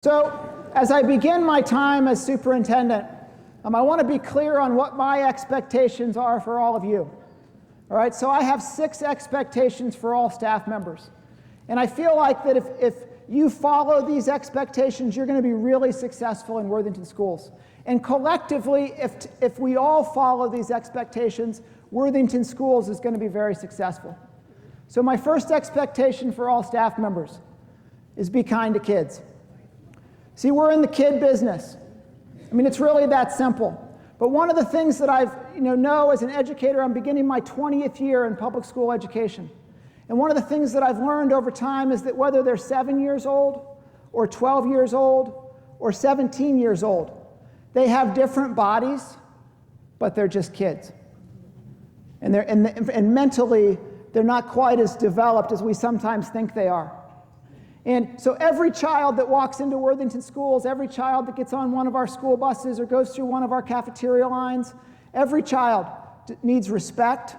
So, as I begin my time as superintendent, I want to be clear on what my expectations are for all of you. All right, so I have 6 expectations for all staff members. And I feel like that if you follow these expectations, you're going to be really successful in Worthington Schools. And collectively, if we all follow these expectations, Worthington Schools is going to be very successful. So my first expectation for all staff members is be kind to kids. See, we're in the kid business. I mean, it's really that simple. But one of the things that I've know as an educator, I'm beginning my 20th year in public school education. And one of the things that I've learned over time is that whether they're 7 years old or 12 years old or 17 years old, they have different bodies, but they're just kids. And mentally, they're not quite as developed as we sometimes think they are. And so every child that walks into Worthington Schools, every child that gets on one of our school buses or goes through one of our cafeteria lines, every child needs respect.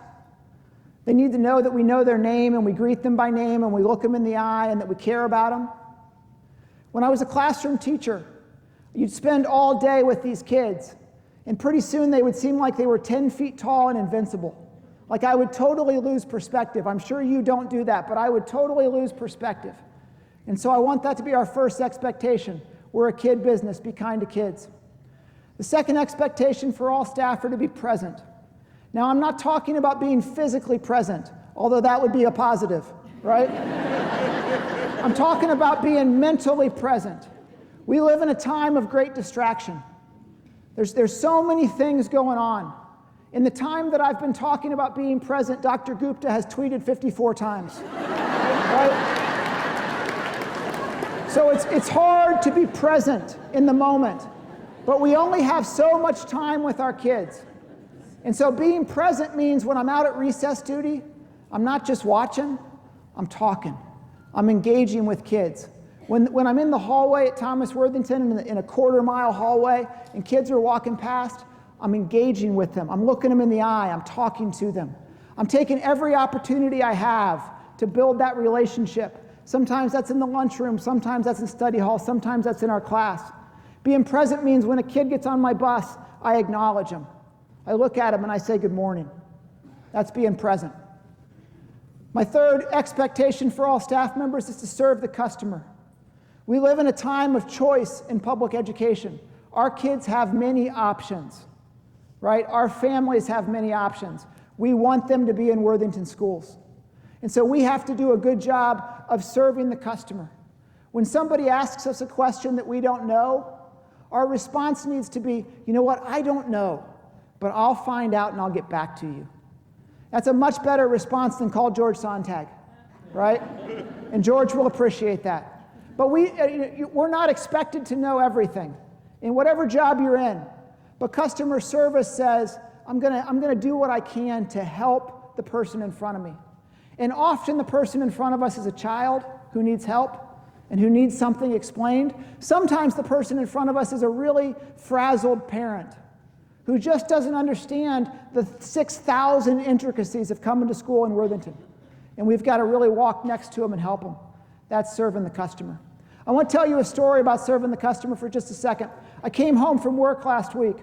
They need to know that we know their name and we greet them by name and we look them in the eye and that we care about them. When I was a classroom teacher, you'd spend all day with these kids, and pretty soon they would seem like they were 10 feet tall and invincible. Like I would totally lose perspective. I'm sure you don't do that, but I would totally lose perspective. And so I want that to be our first expectation. We're a kid business. Be kind to kids. The second expectation for all staff are to be present. Now, I'm not talking about being physically present, although that would be a positive, right? I'm talking about being mentally present. We live in a time of great distraction. There's so many things going on. In the time that I've been talking about being present, Dr. Gupta has tweeted 54 times, right? So it's hard to be present in the moment, but we only have so much time with our kids. And so being present means when I'm out at recess duty, I'm not just watching, I'm talking. I'm engaging with kids. When I'm in the hallway at Thomas Worthington in a quarter-mile hallway and kids are walking past, I'm engaging with them. I'm looking them in the eye. I'm talking to them. I'm taking every opportunity I have to build that relationship. Sometimes that's in the lunchroom, sometimes that's in study hall, sometimes that's in our class. Being present means when a kid gets on my bus, I acknowledge him. I look at him and I say good morning. That's being present. My third expectation for all staff members is to serve the customer. We live in a time of choice in public education. Our kids have many options, right? Our families have many options. We want them to be in Worthington Schools. And so we have to do a good job of serving the customer. When somebody asks us a question that we don't know, our response needs to be, you know what, I don't know, but I'll find out and I'll get back to you. That's a much better response than call George Sontag, right? And George will appreciate that. But we're not expected to know everything in whatever job you're in. But customer service says, I'm gonna do what I can to help the person in front of me. And often the person in front of us is a child who needs help and who needs something explained. Sometimes the person in front of us is a really frazzled parent who just doesn't understand the 6,000 intricacies of coming to school in Worthington. And we've got to really walk next to them and help them. That's serving the customer. I want to tell you a story about serving the customer for just a second. I came home from work last week,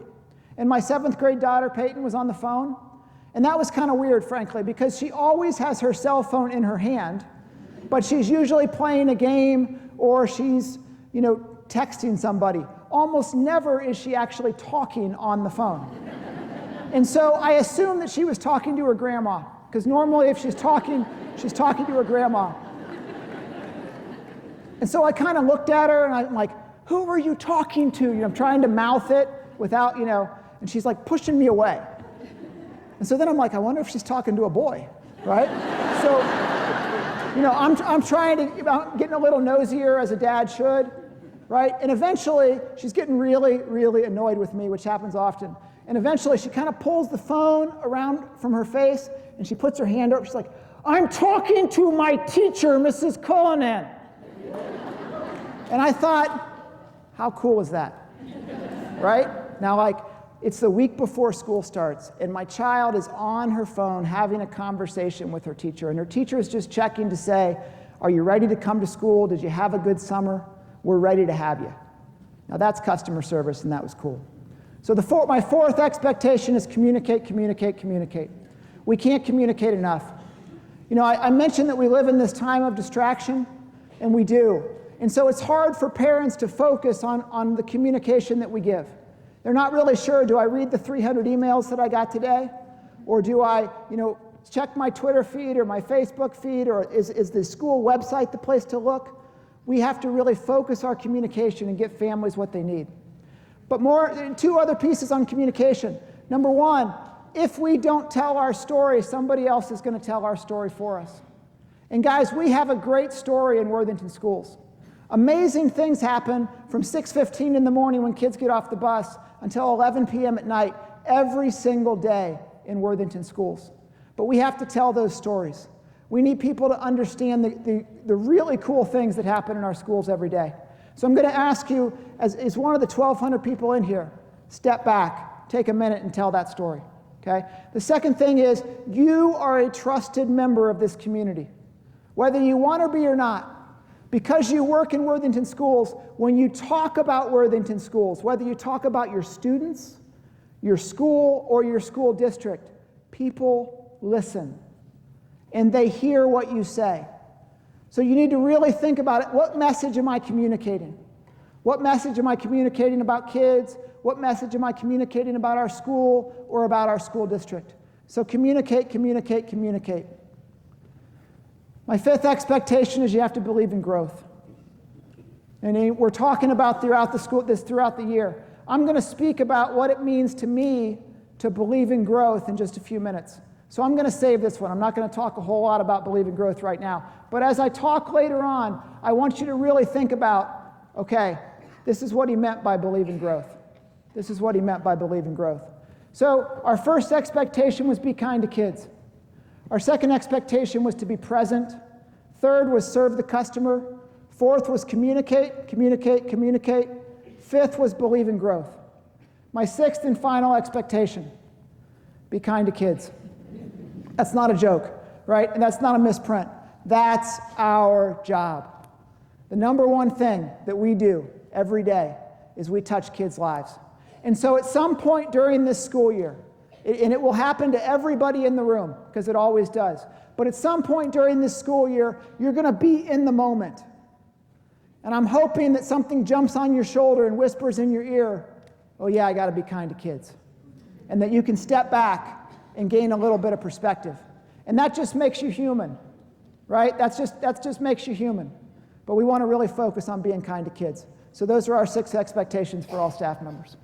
and my 7th grade daughter, Peyton, was on the phone. And that was kind of weird, frankly, because she always has her cell phone in her hand, but she's usually playing a game or she's, texting somebody. Almost never is she actually talking on the phone. And so I assumed that she was talking to her grandma, because normally if she's talking to her grandma. And so I kind of looked at her and I'm like, who were you talking to? I'm trying to mouth it without, and she's like pushing me away. And so then I'm like, I wonder if she's talking to a boy, right? So, I'm trying to, getting a little nosier as a dad should, right? And eventually, she's getting really, really annoyed with me, which happens often. And eventually, she kind of pulls the phone around from her face, and she puts her hand up. She's like, I'm talking to my teacher, Mrs. Cullinan. And I thought, how cool is that, right? Now, it's the week before school starts, and my child is on her phone having a conversation with her teacher, and her teacher is just checking to say, are you ready to come to school? Did you have a good summer? we're ready to have you. Now that's customer service, and that was cool. So my fourth expectation is communicate, communicate, communicate. We can't communicate enough. You know, I mentioned that we live in this time of distraction, and we do. And so it's hard for parents to focus on the communication that we give. They're not really sure, do I read the 300 emails that I got today? Or do I, check my Twitter feed or my Facebook feed, or is the school website the place to look? We have to really focus our communication and get families what they need. But two other pieces on communication. Number one, if we don't tell our story, somebody else is going to tell our story for us. And guys, we have a great story in Worthington Schools. Amazing things happen from 6:15 in the morning when kids get off the bus until 11 p.m. at night every single day in Worthington Schools. But we have to tell those stories. We need people to understand the really cool things that happen in our schools every day. So I'm going to ask you, as one of the 1,200 people in here, step back, take a minute and tell that story. Okay? The second thing is, you are a trusted member of this community, whether you want to be or not. Because you work in Worthington Schools, when you talk about Worthington Schools, whether you talk about your students, your school, or your school district, people listen, and they hear what you say. So you need to really think about it. What message am I communicating? What message am I communicating about kids? What message am I communicating about our school or about our school district? So communicate, communicate, communicate. My fifth expectation is you have to believe in growth. And we're talking about throughout the year. I'm going to speak about what it means to me to believe in growth in just a few minutes. So I'm going to save this one. I'm not going to talk a whole lot about believing growth right now. But as I talk later on, I want you to really think about, okay, this is what he meant by believing growth. This is what he meant by believing growth. So our first expectation was be kind to kids. Our second expectation was to be present. Third was serve the customer. Fourth was communicate, communicate, communicate. Fifth was believe in growth. My sixth and final expectation, be kind to kids. That's not a joke, right? And that's not a misprint. That's our job. The number one thing that we do every day is we touch kids' lives. And so at some point during this school year, and it will happen to everybody in the room, because it always does, but at some point during this school year, you're going to be in the moment. And I'm hoping that something jumps on your shoulder and whispers in your ear, oh yeah, I got to be kind to kids. And that you can step back and gain a little bit of perspective. And that just makes you human, right? That just makes you human. But we want to really focus on being kind to kids. So those are our 6 expectations for all staff members.